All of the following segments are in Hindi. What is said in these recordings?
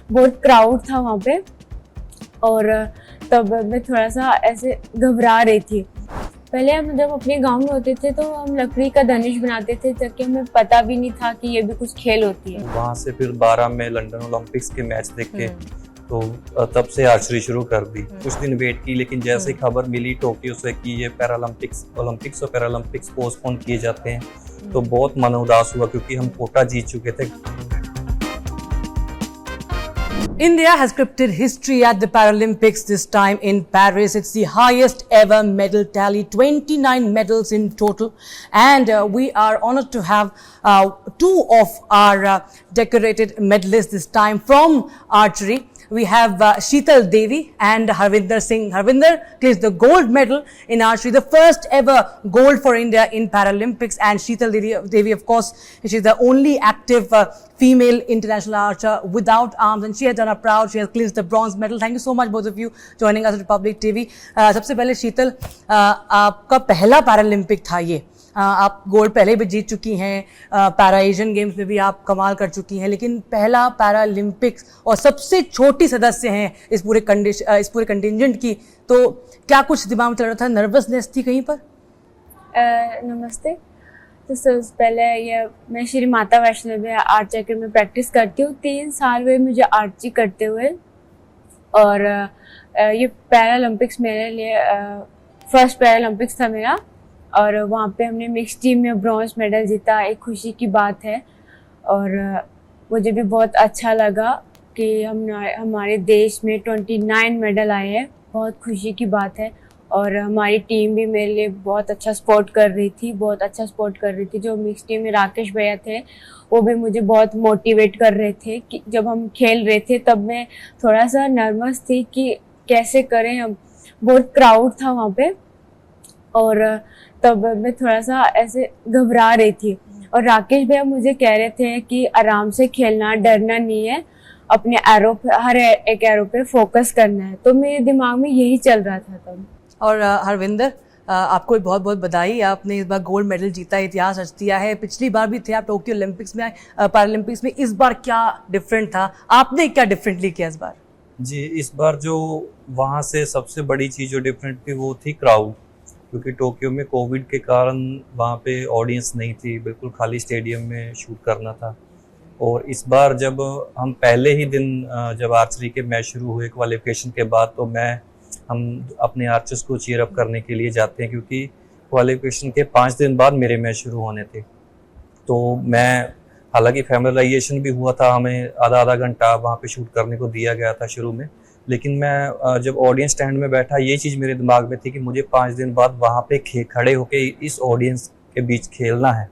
बहुत क्राउड था वहाँ पे और तब मैं थोड़ा सा ऐसे घबरा रही थी। पहले हम जब अपने गांव में होते थे तो हम लकड़ी का धनुष बनाते थे, ताकि हमें पता भी नहीं था कि ये भी कुछ खेल होती है। वहाँ से फिर 12 में लंदन ओलंपिक्स के मैच देखे तो तब से आर्चरी शुरू कर दी। कुछ दिन वेट की, लेकिन जैसे खबर मिली टोक्यो से कि ये ओलंपिक्स और पैरालंपिक्स पोस्टपोन किए जाते हैं तो बहुत मन उदास हुआ, क्योंकि हम कोटा जीत चुके थे। India has scripted history at the Paralympics this time in Paris. It's the highest ever medal tally, 29 medals in total. And we are honored to have two of our decorated medalists this time from archery. We have Sheetal Devi and Harvinder Singh. Harvinder claims the gold medal in archery, the first ever gold for India in Paralympics. And Sheetal Devi, of course, she's the only active female international archer without arms, and she has done her proud. She has clinched the bronze medal. Thank you so much, both of you, joining us at Republic TV. सबसे पहले शीतल, आपका पहला पैरालंपिक था ये। आप गोल्ड पहले भी जीत चुकी हैं, पैरा एशियन गेम्स में भी आप कमाल कर चुकी हैं, लेकिन पहला पैरालंपिक्स और सबसे छोटी सदस्य हैं इस पूरे कंटिजेंट की, तो क्या कुछ दिमाग में चल रहा था? नर्वसनेस थी कहीं पर? नमस्ते। तो सबसे पहले ये मैं श्री माता वैष्णो देवी आर्ट अकेडमी में प्रैक्टिस करती हूँ। 3 साल हुए मुझे आर्चरी करते हुए, और ये पैरालंपिक्स मेरे लिए फर्स्ट पैरालंपिक्स था मेरा, और वहाँ पे हमने मिक्स टीम में ब्रॉन्ज मेडल जीता। एक खुशी की बात है, और मुझे भी बहुत अच्छा लगा कि हमारे देश में 29 मेडल आए हैं। बहुत खुशी की बात है, और हमारी टीम भी मेरे लिए बहुत अच्छा सपोर्ट कर रही थी। जो मिक्स टीम में राकेश भैया थे, वो भी मुझे बहुत मोटिवेट कर रहे थे कि जब हम खेल रहे थे तब मैं थोड़ा सा नर्वस थी कि कैसे करें हम। बहुत क्राउड था वहाँ पे, और तब मैं थोड़ा सा ऐसे घबरा रही थी, और राकेश भैया मुझे कह रहे थे कि आराम से खेलना, डरना नहीं है, अपने एरो पे, हर एक एरो पे फोकस करना है। तो मेरे दिमाग में यही चल रहा था तब। और हरविंदर, आपको बहुत बहुत बधाई, आपने इस बार गोल्ड मेडल जीता, इतिहास रच दिया है। पिछली बार भी थे आप टोक्यो ओलंपिक्स में, पैरालंपिक्स में। इस बार क्या डिफरेंट था? आपने क्या डिफरेंटली किया इस बार? जी, इस बार जो वहाँ से सबसे बड़ी चीज़ जो डिफरेंट थी वो थी क्राउड, क्योंकि टोक्यो में कोविड के कारण वहाँ पे ऑडियंस नहीं थी, बिल्कुल खाली स्टेडियम में शूट करना था। और इस बार जब हम पहले ही दिन जब आर्चरी के मैच शुरू हुए क्वालिफिकेशन के बाद, तो हम अपने आर्चर्स को चीयर अप करने के लिए जाते हैं, क्योंकि क्वालिफिकेशन के 5 दिन बाद मेरे मैच शुरू होने थे। तो मैं, हालांकि फैमिलाइजेशन भी हुआ था, हमें आधा घंटा वहाँ पे शूट करने को दिया गया था शुरू में, लेकिन मैं जब ऑडियंस स्टैंड में बैठा, ये चीज़ मेरे दिमाग में थी कि मुझे 5 दिन बाद वहाँ पे खड़े होके इस ऑडियंस के बीच खेलना है,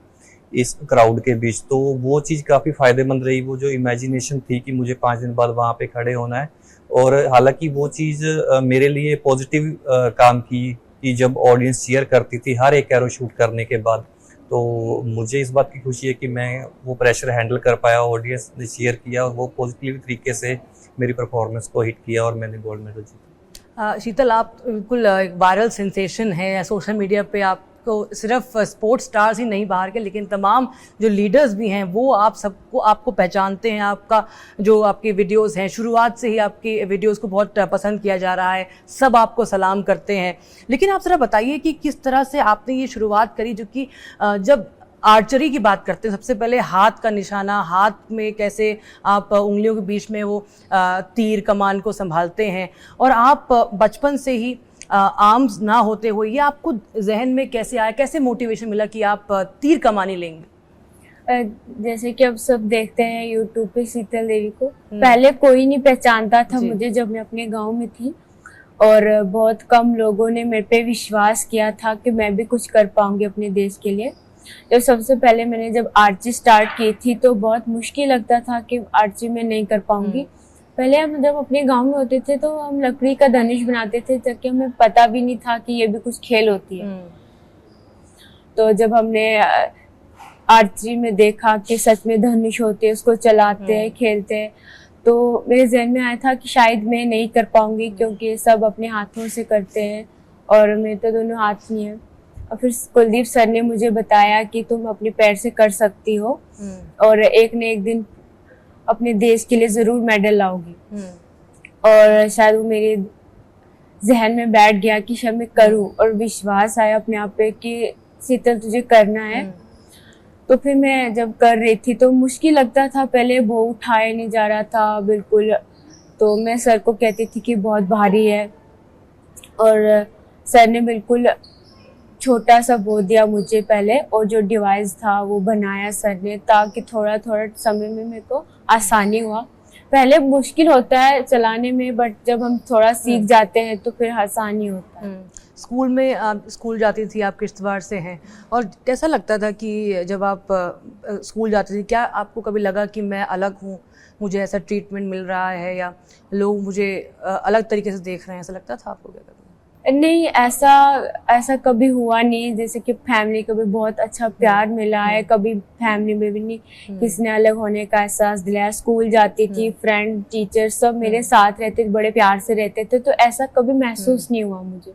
इस क्राउड के बीच। तो वो चीज़ काफ़ी फ़ायदेमंद रही, वो जो इमेजिनेशन थी कि मुझे 5 दिन बाद वहाँ पे खड़े होना है। और हालांकि वो चीज़ मेरे लिए पॉजिटिव काम की कि जब ऑडियंस चीयर करती थी हर एक एरो शूट करने के बाद, तो मुझे इस बात की खुशी है कि मैं वो प्रेशर हैंडल कर पाया। ऑडियंस ने चीयर किया और वो पॉजिटिव तरीके से मेरी परफॉर्मेंस को हिट किया और मैंने गोल्ड मेडल जीता। शीतल, आप बिल्कुल वायरल सेंसेशन है सोशल मीडिया पे। आपको सिर्फ स्पोर्ट्स स्टार्स ही नहीं बाहर के, लेकिन तमाम जो लीडर्स भी हैं वो आपको पहचानते हैं। आपके वीडियोस हैं, शुरुआत से ही आपके वीडियोस को बहुत पसंद किया जा रहा है, सब आपको सलाम करते हैं। लेकिन आप ज़रा बताइए कि किस तरह से आपने ये शुरुआत करी, जो कि जब आर्चरी की बात करते हैं सबसे पहले हाथ का निशाना, हाथ में कैसे आप उंगलियों के बीच में वो तीर कमान को संभालते हैं, और आप बचपन से ही आर्म्स ना होते हुए ये आपको जहन में कैसे आया, कैसे मोटिवेशन मिला कि आप तीर कमानी लेंगे? जैसे कि अब सब देखते हैं यूट्यूब पे शीतल देवी को, पहले कोई नहीं पहचानता था मुझे जब मैं अपने गांव में थी, और बहुत कम लोगों ने मेरे पे विश्वास किया था कि मैं भी कुछ कर पाऊंगी अपने देश के लिए। जब सबसे पहले मैंने जब आर्चरी स्टार्ट की थी तो बहुत मुश्किल लगता था कि आर्चरी में नहीं कर पाऊंगी। पहले हम जब अपने गांव में होते थे तो हम लकड़ी का धनुष बनाते थे, ताकि हमें पता भी नहीं था कि ये भी कुछ खेल होती है। तो जब हमने आर्चरी में देखा कि सच में धनुष होते हैं, उसको चलाते हैं, खेलते हैं, तो मेरे जहन में आया था कि शायद मैं नहीं कर पाऊंगी, क्योंकि सब अपने हाथों से करते हैं और मेरे तो दोनों हाथ नहीं है। और फिर कुलदीप सर ने मुझे बताया कि तुम अपने पैर से कर सकती हो, और एक न एक दिन अपने देश के लिए ज़रूर मेडल लाओगी। और शायद वो मेरे जहन में बैठ गया कि शायद मैं करूँ, और विश्वास आया अपने आप पे कि शीतल तुझे करना है। तो फिर मैं जब कर रही थी तो मुश्किल लगता था, पहले वो उठाया नहीं जा रहा था बिल्कुल, तो मैं सर को कहती थी कि बहुत भारी है, और सर ने बिल्कुल छोटा सा वो दिया मुझे पहले, और जो डिवाइस था वो बनाया सर ने, ताकि थोड़ा थोड़ा समय में मेरे को आसानी हुआ। पहले मुश्किल होता है चलाने में, बट जब हम थोड़ा सीख जाते हैं तो फिर आसानी होता है। स्कूल में आप स्कूल जाती थी, आप किश्तवाड़ से हैं, और कैसा लगता था कि जब आप स्कूल जाती थी, क्या आपको कभी लगा कि मैं अलग हूँ, मुझे ऐसा ट्रीटमेंट मिल रहा है, या लोग मुझे अलग तरीके से देख रहे हैं, ऐसा लगता था आपको? क्या नहीं, ऐसा कभी हुआ नहीं। जैसे कि फैमिली को भी बहुत अच्छा प्यार मिला है, कभी फैमिली में भी नहीं किसी ने अलग होने का एहसास दिलाया। स्कूल जाती थी, फ्रेंड टीचर सब मेरे साथ रहते थे, बड़े प्यार से रहते थे, तो ऐसा कभी महसूस नहीं हुआ मुझे।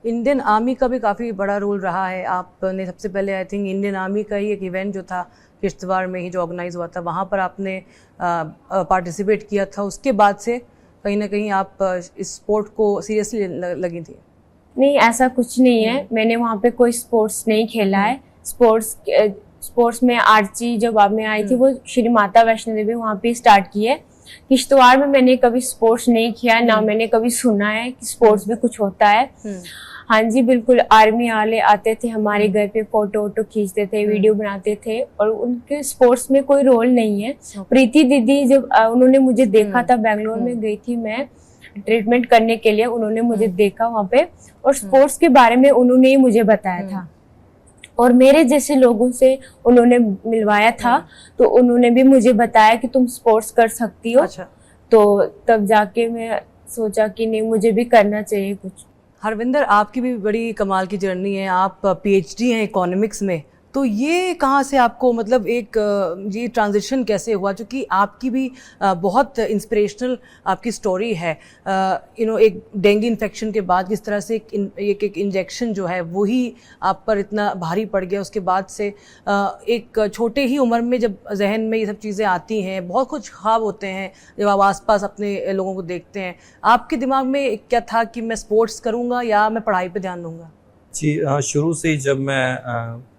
इंडियन आर्मी का भी काफ़ी बड़ा रोल रहा है। आपने सबसे पहले आई थिंक इंडियन आर्मी का ही एक इवेंट जो था किश्तवाड़ में ही जो ऑर्गेनाइज हुआ था, वहाँ पर आपने पार्टिसिपेट किया था। उसके बाद से कहीं ना कहीं आप इस स्पोर्ट को सीरियसली लगी थी? नहीं, ऐसा कुछ नहीं है। मैंने वहाँ पे कोई स्पोर्ट्स नहीं खेला है। स्पोर्ट्स में आर्ची जब बाद में आई थी, वो श्री माता वैष्णो देवी वहाँ पे स्टार्ट की है। किश्तवाड़ में मैंने कभी स्पोर्ट्स नहीं किया, ना मैंने कभी सुना है कि स्पोर्ट्स भी कुछ होता है। हाँ जी, बिल्कुल। आर्मी वाले आते थे हमारे घर पे, फोटो वोटो खींचते थे, वीडियो बनाते थे, और उनके स्पोर्ट्स में कोई रोल नहीं है। प्रीति दीदी जब उन्होंने मुझे देखा था, बेंगलोर में गई थी मैं ट्रीटमेंट करने के लिए, उन्होंने मुझे देखा वहाँ पे, और स्पोर्ट्स के बारे में उन्होंने ही मुझे बताया था, और मेरे जैसे लोगों से उन्होंने मिलवाया था, तो उन्होंने भी मुझे बताया कि तुम स्पोर्ट्स कर सकती हो। अच्छा। तो तब जाके मैं सोचा कि नहीं, मुझे भी करना चाहिए कुछ। हरविंदर, आपकी भी बड़ी कमाल की जर्नी है। आप पीएचडी हैं इकोनॉमिक्स में, तो ये कहाँ से आपको, मतलब एक ये ट्रांजिशन कैसे हुआ? क्योंकि आपकी भी बहुत इंस्पिरेशनल आपकी स्टोरी है। एक डेंगू इन्फेक्शन के बाद किस तरह से एक इंजेक्शन जो है वही आप पर इतना भारी पड़ गया, उसके बाद से एक छोटे ही उम्र में जब जहन में ये सब चीज़ें आती हैं, बहुत कुछ ख्वाब होते हैं जब आप आसपास अपने लोगों को देखते हैं, आपके दिमाग में क्या था कि मैं स्पोर्ट्स करूँगा या मैं पढ़ाई पर ध्यान दूँगा? जी, शुरू से ही जब मैं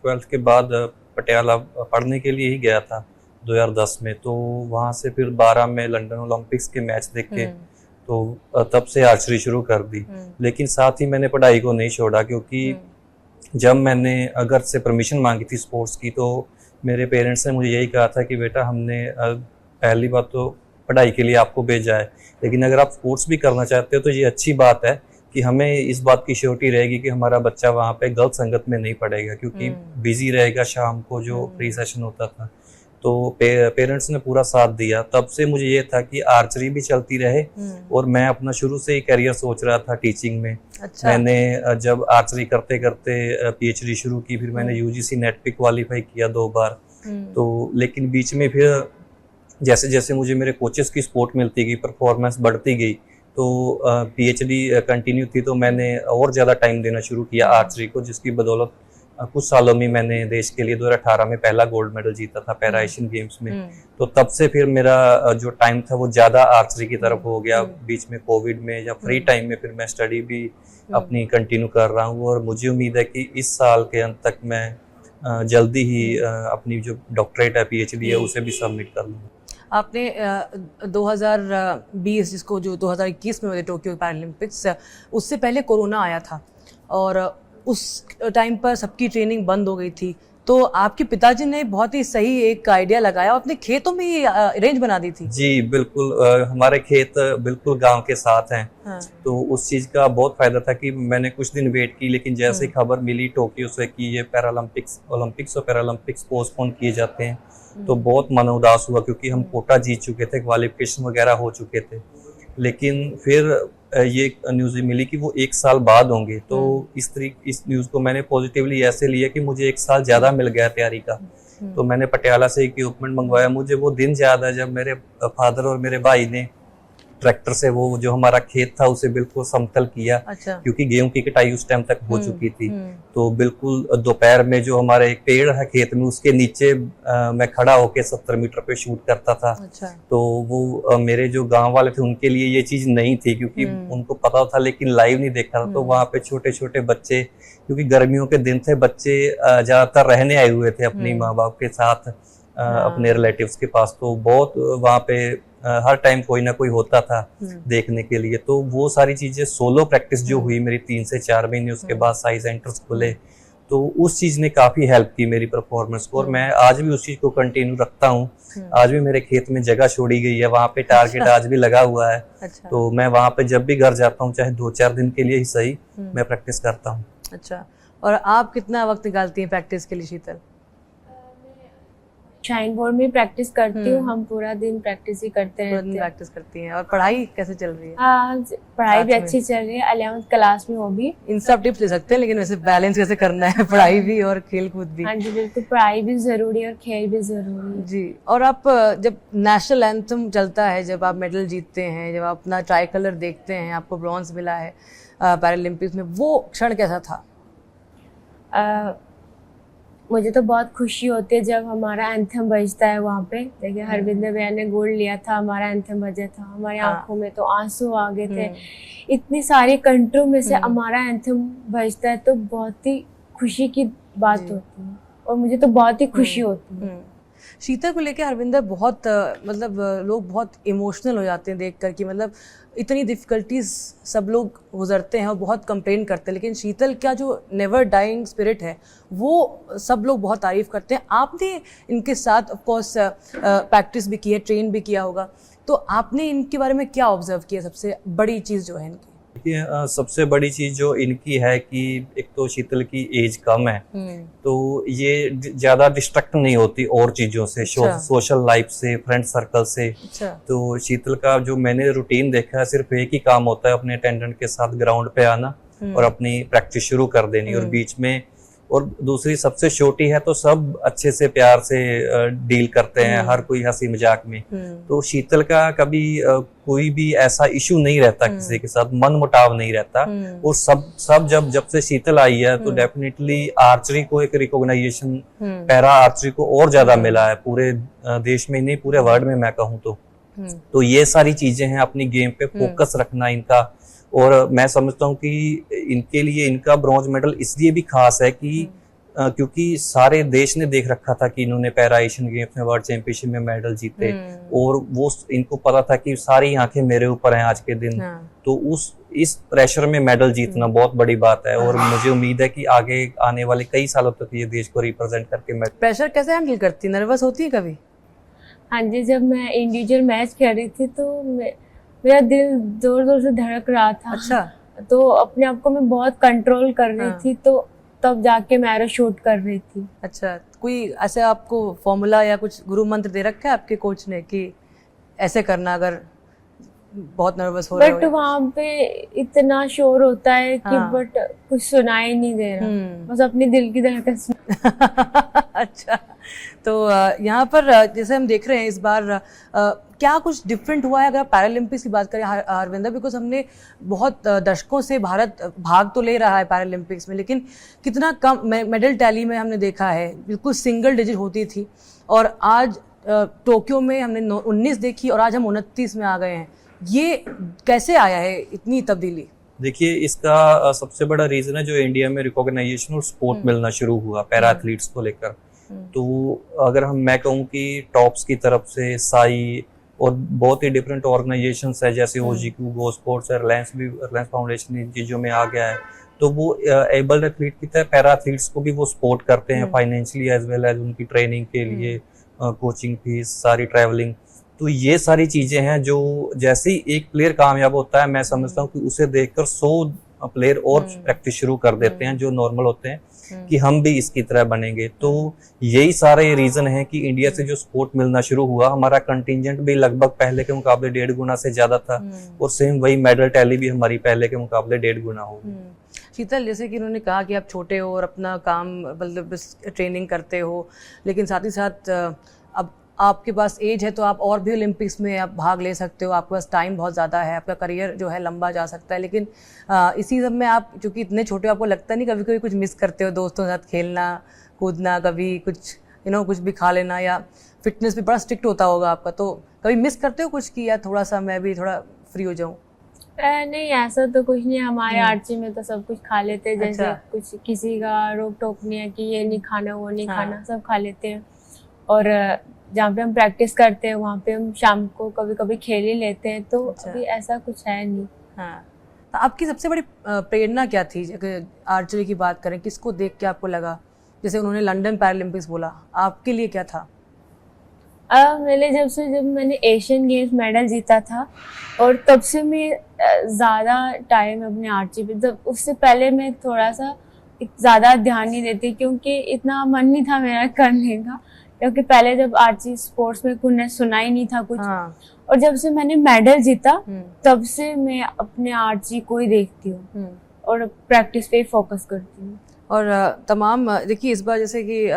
12th के बाद पटियाला पढ़ने के लिए ही गया था 2010 में, तो वहाँ से फिर 12 में लंदन ओलंपिक्स के मैच देखे, तो तब से आर्चरी शुरू कर दी। लेकिन साथ ही मैंने पढ़ाई को नहीं छोड़ा, क्योंकि जब मैंने घर से परमिशन मांगी थी स्पोर्ट्स की, तो मेरे पेरेंट्स ने मुझे यही कहा था कि बेटा, हमने पहली बात तो पढ़ाई के लिए आपको भेजा है, लेकिन अगर आप स्पोर्ट्स भी करना चाहते हो तो ये अच्छी बात है कि हमें इस बात की श्योरिटी रहेगी कि हमारा बच्चा वहाँ पे गलत संगत में नहीं पड़ेगा, क्योंकि बिजी रहेगा शाम को जो प्री सेशन होता था। तो पेरेंट्स ने पूरा साथ दिया। तब से मुझे ये था कि आर्चरी भी चलती रहे, और मैं अपना शुरू से ही करियर सोच रहा था टीचिंग में। अच्छा। मैंने जब आर्चरी करते करते पीएचडी शुरू की, फिर मैंने यूजीसी नेट पे क्वालिफाई किया 2 बार। तो लेकिन बीच में फिर जैसे जैसे मुझे मेरे कोचेस की सपोर्ट मिलती गई, परफॉर्मेंस बढ़ती गई, तो पीएचडी कंटिन्यू थी, तो मैंने और ज़्यादा टाइम देना शुरू किया आर्चरी को, जिसकी बदौलत कुछ सालों में मैंने देश के लिए 2018 में पहला गोल्ड मेडल जीता था पैरा एशियन गेम्स में। तो तब से फिर मेरा जो टाइम था वो ज़्यादा आर्चरी की तरफ हो गया। बीच में कोविड में या फ्री टाइम में फिर मैं स्टडी भी अपनी कंटिन्यू कर रहा हूँ, और मुझे उम्मीद है कि इस साल के अंत तक मैं जल्दी ही अपनी जो डॉक्टरेट है, पीएचडी है, उसे भी सबमिट कर लूँगा। आपने 2020 जिसको जो 2021 में हुए टोक्यो पैरालंपिक्स, उससे पहले कोरोना आया था, और उस टाइम पर सबकी ट्रेनिंग बंद हो गई थी, तो आपके पिताजी ने बहुत ही सही एक आइडिया लगाया, अपने खेतों में ही रेंज बना दी थी। जी बिल्कुल, हमारे खेत बिल्कुल गांव के साथ हैं। हाँ। तो उस चीज़ का बहुत फायदा था कि मैंने कुछ दिन वेट की, लेकिन जैसे ही खबर मिली टोक्यो से कि ये ओलंपिक्स और पैरालंपिक्स पोस्टपोन किए जाते हैं, तो बहुत मन उदास हुआ, क्योंकि हम कोटा जीत चुके थे, क्वालिफिकेशन वगैरह हो चुके थे। लेकिन फिर ये न्यूज़ मिली कि वो 1 साल बाद होंगे, तो इस न्यूज़ को मैंने पॉजिटिवली ऐसे लिया कि मुझे 1 साल ज़्यादा मिल गया तैयारी का। तो मैंने पटियाला से इक्विपमेंट मंगवाया। मुझे वो दिन याद है जब मेरे फादर और मेरे भाई ने ट्रैक्टर से वो जो हमारा खेत था उसे बिल्कुल समतल किया। अच्छा। क्योंकि गेहूं की कटाई उस टाइम तक हो चुकी थी। हम्म। तो बिल्कुल दोपहर में जो हमारे एक पेड़ है खेत में उसके नीचे मैं खड़ा होके 70 मीटर पे शूट करता था। अच्छा। तो वो मेरे जो गांव वाले थे उनके लिए ये चीज नहीं थी, क्योंकि उनको पता था लेकिन लाइव नहीं देखा था। तो वहाँ पे छोटे छोटे बच्चे, क्योंकि गर्मियों के दिन थे, बच्चे ज्यादातर रहने आए हुए थे अपनी माँ बाप के साथ, अपने रिलेटिव्स के पास। तो बहुत वहाँ पे हर टाइम कोई ना कोई होता था देखने के लिए। तो वो सारी चीजें सोलो प्रैक्टिस जो हुई मेरी 3 से 4 महीने, उसके बाद साई सेंटर्स खुले, तो उस चीज ने काफी हेल्प की मेरी परफॉर्मेंस को। और मैं आज भी उस चीज को कंटिन्यू रखता हूँ। आज भी मेरे खेत में जगह छोड़ी गई है, वहाँ पे टारगेट आज भी लगा हुआ है। अच्छा। तो मैं वहाँ पे जब भी घर जाता हूँ, चाहे 2-4 दिन के लिए ही सही, मैं प्रैक्टिस करता हूँ। अच्छा। और आप कितना वक्त निकालती हैं प्रैक्टिस के लिए शीतल? शाइन बोर्ड में प्रैक्टिस करती हूँ, हम पूरा दिन प्रैक्टिस ही करते पूरा रहते दिन हैं। प्रैक्टिस करती हैं। और पढ़ाई कैसे चल रही है? हाँ, पढ़ाई भी साथ में? अच्छी चल रही है, 11th क्लास में वो भी। इन सब टिप्स दे सकते हैं, लेकिन वैसे बैलेंस कैसे करना है पढ़ाई भी और खेल कूद भी? हाँ जी बिल्कुल, पढ़ाई भी जरूरी है और खेल भी जरूरी है। जी। और आप जब नेशनल एंथम चलता है, जब आप मेडल जीतते हैं, जब आप अपना ट्राई कलर देखते हैं, आपको ब्रॉन्ज मिला है पैरालंपिक्स में, वो क्षण कैसा था? मुझे तो बहुत खुशी होती है जब हमारा एंथम बजता है वहाँ पे। देखिए हरविंदर भैया ने गोल्ड लिया था, हमारा एंथम बजा था, हमारी आंखों में तो आंसू आ गए थे। इतनी सारी कंट्रियों में से हमारा एंथम बजता है तो बहुत ही खुशी की बात होती है, और मुझे तो बहुत ही खुशी होती है। शीतल को लेके हरविंदर बहुत मतलब लोग बहुत इमोशनल हो जाते हैं देखकर कि मतलब इतनी डिफिकल्टीज सब लोग गुजरते हैं और बहुत कंप्लेन करते हैं, लेकिन शीतल का जो नेवर डाइंग स्पिरिट है वो सब लोग बहुत तारीफ करते हैं। आपने इनके साथ ऑफ कोर्स प्रैक्टिस भी की है, ट्रेन भी किया होगा, तो आपने इनके बारे में क्या ऑब्जर्व किया? सबसे बड़ी चीज़ जो है इनकी? देखिए, सबसे बड़ी चीज जो इनकी है कि एक तो शीतल की एज कम है, तो ये ज्यादा डिस्ट्रैक्ट नहीं होती और चीजों से, सोशल लाइफ से, फ्रेंड सर्कल से। अच्छा। तो शीतल का जो मैंने रूटीन देखा है, सिर्फ एक ही काम होता है, अपने अटेंडेंट के साथ ग्राउंड पे आना और अपनी प्रैक्टिस शुरू कर देनी। और बीच में, और दूसरी सबसे छोटी है तो सब अच्छे से प्यार से डील करते हैं, हर कोई हंसी मजाक में। तो शीतल का कभी कोई भी ऐसा इशू नहीं रहता किसी के साथ, मन मुटाव नहीं रहता। और सब जब से शीतल आई है तो डेफिनेटली आर्चरी को एक रिकॉग्नाइजेशन, पैरा आर्चरी को और ज्यादा मिला है, पूरे देश में नहीं, पूरे वर्ल्ड में मैं कहूँ तो ये सारी चीजें हैं, अपनी गेम पे फोकस रखना इनका। और मैं समझता हूँ कि इनके लिए इनका ब्रॉन्ज मेडल इसलिए भी खास है कि क्योंकि सारे देश ने देख रखा था कि इन्होंने पैरा एशियन गेम्स में, वर्ल्ड चैंपियनशिप में मेडल जीते, और वो इनको पता था कि सारी आंखें मेरे ऊपर हैं आज के दिन। तो इस प्रेशर में मेडल जीतना बहुत बड़ी बात है, और मुझे उम्मीद है कि आगे आने वाले कई सालों तक ये देश को रिप्रेजेंट करके प्रेशर कैसे हैंडल करती? नर्वस होती है कभी? हाँ जी, जब मैं इंडिविजुअल मैच खेल रही थी तो मेरा दिल जोर जोर से धड़क रहा था। अच्छा। तो अपने आप को मैं बहुत कंट्रोल कर रही थी, तो तब जाके मैं एरो शूट कर रही थी। अच्छा। कोई ऐसे आपको फॉर्मूला या कुछ गुरु मंत्र दे रखा है आपके कोच ने कि ऐसे करना अगर बहुत नर्वस हो रहे हो? बट वहाँ पे इतना शोर होता है कि बट कुछ सुनाई नहीं दे रहा, बस अपने दिल की धड़कन सुन। अच्छा। तो यहाँ पर जैसे हम देख रहे हैं इस बार क्या कुछ डिफरेंट हुआ है अगर पैरालंपिक्स की बात करें हरविंदर? बिकॉज हमने बहुत दशकों से भारत भाग तो ले रहा है पैरालंपिक्स में, लेकिन कितना कम मेडल टैली में हमने देखा है, बिल्कुल सिंगल डिजिट होती थी, और आज टोक्यो में हमने 19 देखी और आज हम 29 में आ गए हैं। ये कैसे आया है इतनी तब्दीली? देखिए, इसका सबसे बड़ा रीजन है जो इंडिया में रिकॉग्नाइजेशन और सपोर्ट मिलना शुरू हुआ पैरा एथलीट्स को लेकर। तो अगर मैं कहूँ कि टॉप्स की तरफ से साई और बहुत ही डिफरेंट ऑर्गेनाइजेशंस है, जैसे OGQ, गो स्पोर्ट्स है, रिलायंस फाउंडेशन इन चीजों में आ गया है, तो वो एबल्ड एथलीट की तरह पैरा एथलीट्स को भी वो सपोर्ट करते हैं फाइनेंशियली एज वेल एज उनकी ट्रेनिंग के लिए, कोचिंग फीस, सारी ट्रैवलिंग। तो ये सारी चीजें हैं जो जैसे ही एक प्लेयर कामयाब होता है, मैं समझता हूँ कि उसे देखकर 100 प्लेयर और प्रैक्टिस शुरू कर देते हैं जो नॉर्मल होते हैं कि हम भी इसकी तरह बनेंगे। तो यही सारे रीजन है कि इंडिया से जो सपोर्ट मिलना शुरू हुआ, हमारा कंटिजेंट भी लगभग पहले के मुकाबले 1.5 गुना से ज्यादा था, और सेम वही मेडल टैली भी हमारी पहले के मुकाबले 1.5 गुना होगी। शीतल, जैसे कि उन्होंने कहा कि आप छोटे हो और अपना काम मतलब ट्रेनिंग करते हो, लेकिन साथ ही साथ अब आपके पास एज है तो आप और भी ओलंपिक्स में आप भाग ले सकते हो, आपके पास टाइम बहुत ज़्यादा है, आपका करियर जो है लंबा जा सकता है, लेकिन इसी सब में आप चूँकि इतने छोटे हो, आपको लगता नहीं कभी कभी कुछ मिस करते हो, दोस्तों के साथ खेलना कूदना, कभी कुछ कुछ भी खा लेना, या फिटनेस भी बड़ा स्ट्रिक्ट होता होगा आपका, तो कभी मिस करते हो कुछ कि यार थोड़ा सा मैं भी थोड़ा फ्री हो जाऊँ? नहीं, ऐसा तो कुछ नहीं, हमारे आर्ची में तो सब कुछ खा लेते हैं, जैसे अच्छा। कुछ किसी का रोक टोक नहीं है कि ये नहीं खाना वो नहीं हाँ। खाना, सब खा लेते हैं। और जहाँ पे हम प्रैक्टिस करते हैं वहाँ पे हम शाम को कभी कभी खेल ही लेते हैं, तो अच्छा। अभी ऐसा कुछ है नहीं। हाँ, तो आपकी सबसे बड़ी प्रेरणा क्या थी? अगर आर्चरी की बात करें, किसको देख के आपको लगा, जैसे उन्होंने लंदन पैरालंपिक्स बोला, आपके लिए क्या था? जब मैंने एशियन गेम्स मेडल जीता था, और तब से मैं ज़्यादा टाइम अपने आर्ची पे, जब उससे पहले मैं थोड़ा सा ज़्यादा ध्यान नहीं देती, क्योंकि इतना मन नहीं था मेरा करने का, क्योंकि पहले जब आर्ची स्पोर्ट्स में कुछ सुना ही नहीं था कुछ। हाँ। और जब से मैंने मेडल जीता तब से मैं अपने आर्ची को ही देखती हूँ और प्रैक्टिस पे ही फोकस करती हूँ। और तमाम देखिए, इस बार जैसे कि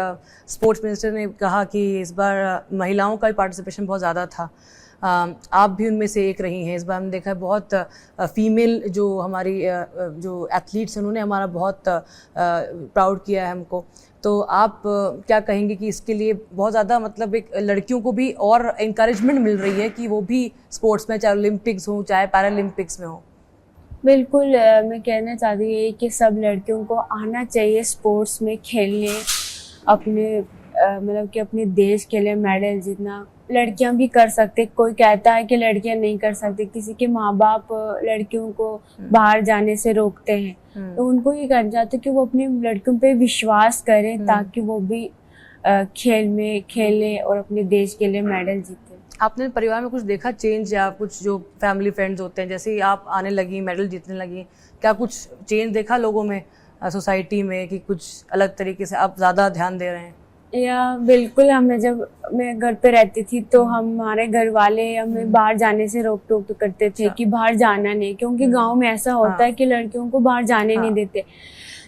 स्पोर्ट्स मिनिस्टर ने कहा कि इस बार महिलाओं का भी पार्टिसिपेशन बहुत ज़्यादा था, आप भी उनमें से एक रही हैं। इस बार हमने देखा है बहुत फीमेल जो हमारी जो एथलीट्स हैं, उन्होंने हमारा बहुत प्राउड किया है हमको। तो आप क्या कहेंगे कि इसके लिए बहुत ज़्यादा मतलब एक लड़कियों को भी और इंकरेजमेंट मिल रही है कि वो भी स्पोर्ट्स में, चाहे ओलंपिक्स हो चाहे पैरालंपिक्स में हो? बिल्कुल, मैं कहना चाहती हूँ कि सब लड़कियों को आना चाहिए स्पोर्ट्स में खेलने, अपने मतलब कि अपने देश के लिए मेडल जीतना लड़कियां भी कर सकते। कोई कहता है कि लड़कियां नहीं कर सकती, किसी के माँ बाप लड़कियों को बाहर जाने से रोकते हैं, तो उनको ये करना चाहते कि वो अपनी लड़कियों पे विश्वास करें, ताकि वो भी खेल में खेलें और अपने देश के लिए मेडल जीतें। आपने परिवार में कुछ देखा चेंज, या कुछ जो फैमिली फ्रेंड्स होते हैं, जैसे ही आप आने लगी, मेडल जीतने लगी, क्या कुछ चेंज देखा लोगों में, सोसाइटी में, कि कुछ अलग तरीके से आप ज़्यादा ध्यान दे रहे हैं? या बिल्कुल, हमें जब मैं घर पे रहती थी तो हमारे घर वाले हमें बाहर जाने से रोक टोक तो करते थे कि बाहर जाना नहीं, क्योंकि गांव में ऐसा होता है कि लड़कियों को बाहर जाने नहीं देते।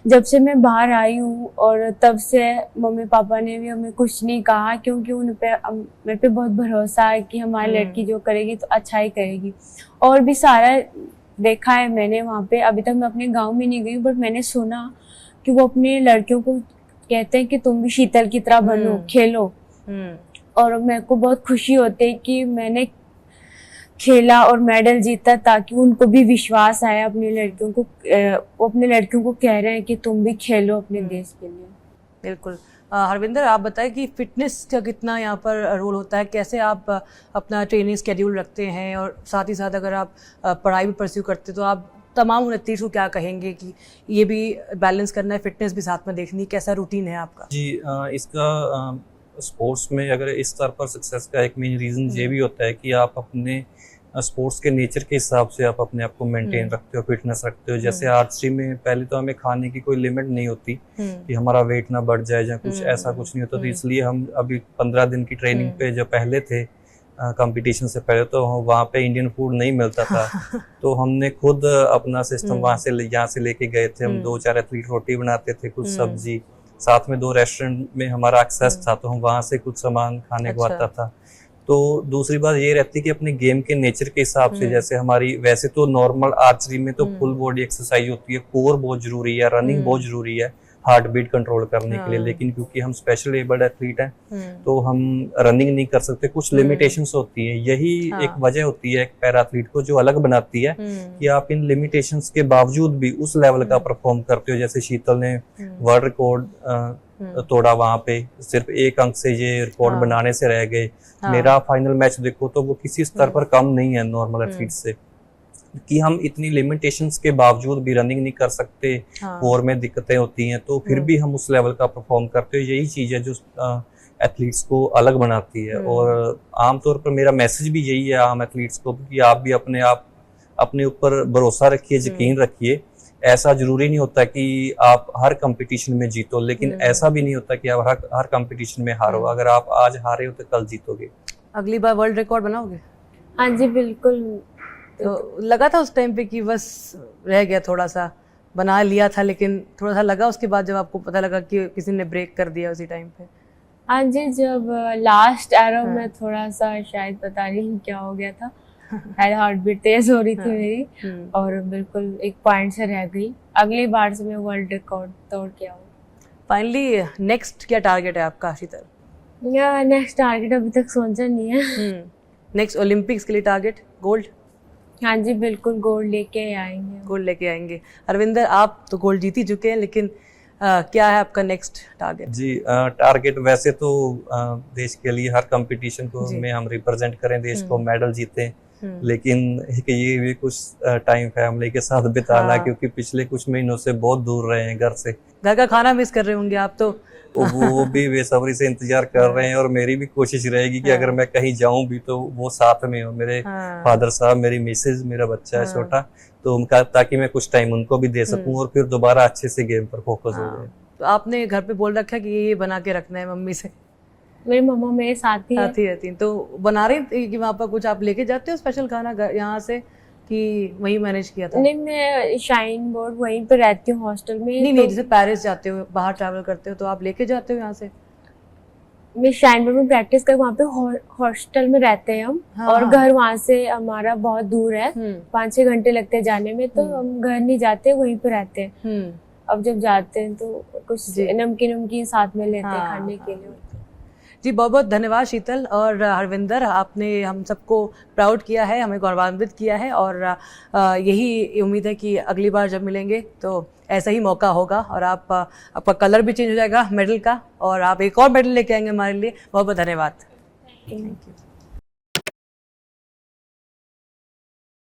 जब से मैं बाहर आई हूँ और तब से मम्मी पापा ने भी हमें कुछ नहीं कहा, क्योंकि उन पे मेरे पे बहुत भरोसा है कि हमारी लड़की जो करेगी तो अच्छा ही करेगी। और भी सारा देखा है मैंने वहाँ पे, अभी तक मैं अपने गांव में नहीं गई, बट मैंने सुना कि वो अपने लड़कियों को कहते हैं कि तुम भी शीतल की तरह बनो, खेलो। और मेरे को बहुत खुशी होती है कि मैंने खेला और मेडल जीता, ताकि उनको भी विश्वास आया अपनी लड़कियों को। वो अपने लड़कियों को कह रहे हैं कि तुम भी खेलो अपने देश के लिए। बिल्कुल। हरविंदर, आप बताएं कि फिटनेस का कितना यहाँ पर रोल होता है, कैसे आप अपना ट्रेनिंग स्केड्यूल रखते हैं, और साथ ही साथ अगर आप पढ़ाई भी परस्यू करते तो आप तमाम उन एथलीट्स को क्या कहेंगे कि ये भी बैलेंस करना है, फिटनेस भी साथ में देखनी, कैसा रूटीन है आपका? जी, इसका स्पोर्ट्स में अगर इस स्तर पर सक्सेस का एक मेन रीज़न ये भी होता है कि आप अपने स्पोर्ट्स के नेचर के हिसाब से आप अपने आप को मेंटेन रखते हो, फिटनेस रखते हो। जैसे आर्चरी में पहले तो हमें खाने की कोई लिमिट नहीं होती कि हमारा वेट ना बढ़ जाए या कुछ ऐसा कुछ नहीं होता, तो इसलिए हम अभी 15 दिन की ट्रेनिंग पे जो पहले थे कंपटीशन से पहले, तो वहाँ पे इंडियन फूड नहीं मिलता था, तो हमने खुद अपना सिस्टम वहाँ से यहाँ से लेके गए थे। हम 2-4 एथलीट रोटी बनाते थे, कुछ सब्जी, साथ में 2 रेस्टोरेंट में हमारा एक्सेस था, तो हम वहाँ से कुछ सामान खाने को आता था। तो दूसरी बात ये रहती है कि अपने गेम के नेचर के हिसाब से, जैसे हमारी वैसे तो नॉर्मल आर्चरी में तो फुल बॉडी एक्सरसाइज होती है, कोर बहुत जरूरी है, रनिंग बहुत जरूरी है हार्ट बीट कंट्रोल करने के लिए, लेकिन क्योंकि हम स्पेशल एबल्ड एथलीट हैं तो हम रनिंग नहीं कर सकते, कुछ लिमिटेशंस होती हैं। यही एक वजह होती है एक पैरा एथलीट को जो अलग बनाती है कि आप इन लिमिटेशंस के बावजूद भी उस लेवल का परफॉर्म करते हो। जैसे शीतल ने वर्ल्ड रिकॉर्ड तोड़ा, वहां पे सिर्फ 1 अंक से ये रिकॉर्ड बनाने से रह गए। मेरा फाइनल मैच देखो तो वो किसी स्तर पर कम नहीं है नॉर्मल एथलीट से, कि हम इतनी लिमिटेशंस के बावजूद भी रनिंग नहीं कर सकते, कोर में दिक्कतें होती हैं, तो फिर भी हम उस लेवल का परफॉर्म करते हो। यही चीज है जो एथलीट्स को अलग बनाती है। और आमतौर पर मेरा मैसेज भी यही है आम एथलीट्स को कि आप भी अपने ऊपर भरोसा रखिए, यकीन रखिए। ऐसा जरूरी नहीं होता कि आप हर कंपटीशन में जीतो, लेकिन ऐसा भी नहीं होता कि आप हर कंपटीशन में हारो। अगर आप आज हारे हो तो कल जीतोगे। अगली बार वर्ल्ड रिकॉर्ड बनाओगे? हाँ जी बिल्कुल। तो लगा था उस टाइम पे कि बस रह गया, थोड़ा सा बना लिया था, लेकिन थोड़ा सा लगा उसके बाद जब आपको पता लगा कि किसी ने ब्रेक कर दिया उसी टाइम पे? हाँ जी, जब लास्ट एरो में थोड़ा सा शायद पता नहीं क्या हो गया था, शायद हार्ट बीट तेज हो रही थी मेरी और बिल्कुल एक पॉइंट से रह गई। अगली बार से मैं वर्ल्ड रिकॉर्ड तोड़ के आऊँ। फाइनली नेक्स्ट क्या टारगेट है आपका शीतल? या नेक्स्ट टारगेट अभी तक सोचा नहीं है। नेक्स्ट ओलंपिक्स के लिए टारगेट गोल्ड? हाँ जी बिल्कुल, गोल्ड लेके आएंगे। गोल्ड लेके आएंगे। अरविंदर, आप तो गोल्ड जीत ही चुके हैं, लेकिन क्या है आपका नेक्स्ट टारगेट? जी टारगेट वैसे तो देश के लिए हर कंपटीशन को में हम रिप्रेजेंट करें, देश को मेडल जीते, लेकिन एक ये भी कुछ टाइम फैमिली के साथ बिताना, क्योंकि पिछले कुछ महीनों से बहुत दूर रहे हैं घर से। घर का खाना मिस कर रहे होंगे आप तो। वो भी बेसब्री से इंतजार कर रहे हैं और मेरी भी कोशिश रहेगी कि अगर मैं कहीं जाऊं भी तो वो साथ में हो, मेरे फादर साहब, मेरी मिसेज, मेरा बच्चा है छोटा, तो उनका, ताकि मैं कुछ टाइम उनको भी दे सकूं और फिर दोबारा अच्छे से गेम पर फोकस हो जाए। तो आपने घर पे बोल रखा है कि ये बना के रखना है मम्मी से? मेरी मम्मा मेरे साथ ही रहती हैं, तो बना रही थी कि वहाँ पर कुछ आप लेके जाते हो स्पेशल खाना यहाँ से, कि वही मैनेज किया था? नहीं, मैं शाइन बोर्ड वहीं पे रहती हूँ हॉस्टल में। नहीं, जैसे पेरिस जाते हो, बाहर ट्रैवल करते हो, तो आप लेके जाते हो यहाँ से? मैं शाइन बोर्ड में प्रैक्टिस कर, वहाँ पे हॉस्टल में रहते हैं हम। और घर वहाँ से हमारा बहुत दूर है, 5-6 घंटे लगते हैं जाने में, तो हम घर नहीं जाते, वहीं पे रहते हैं। अब जब जाते हैं तो कुछ नमकीन साथ में लेते हैं खाने के लिए। जी, बहुत बहुत धन्यवाद शीतल और हरविंदर, आपने हम सबको प्राउड किया है, हमें गौरवान्वित किया है, और यही उम्मीद है कि अगली बार जब मिलेंगे तो ऐसा ही मौका होगा और आपका कलर भी चेंज हो जाएगा मेडल का, और आप एक और मेडल लेके आएंगे हमारे लिए। बहुत बहुत धन्यवाद। Thank you.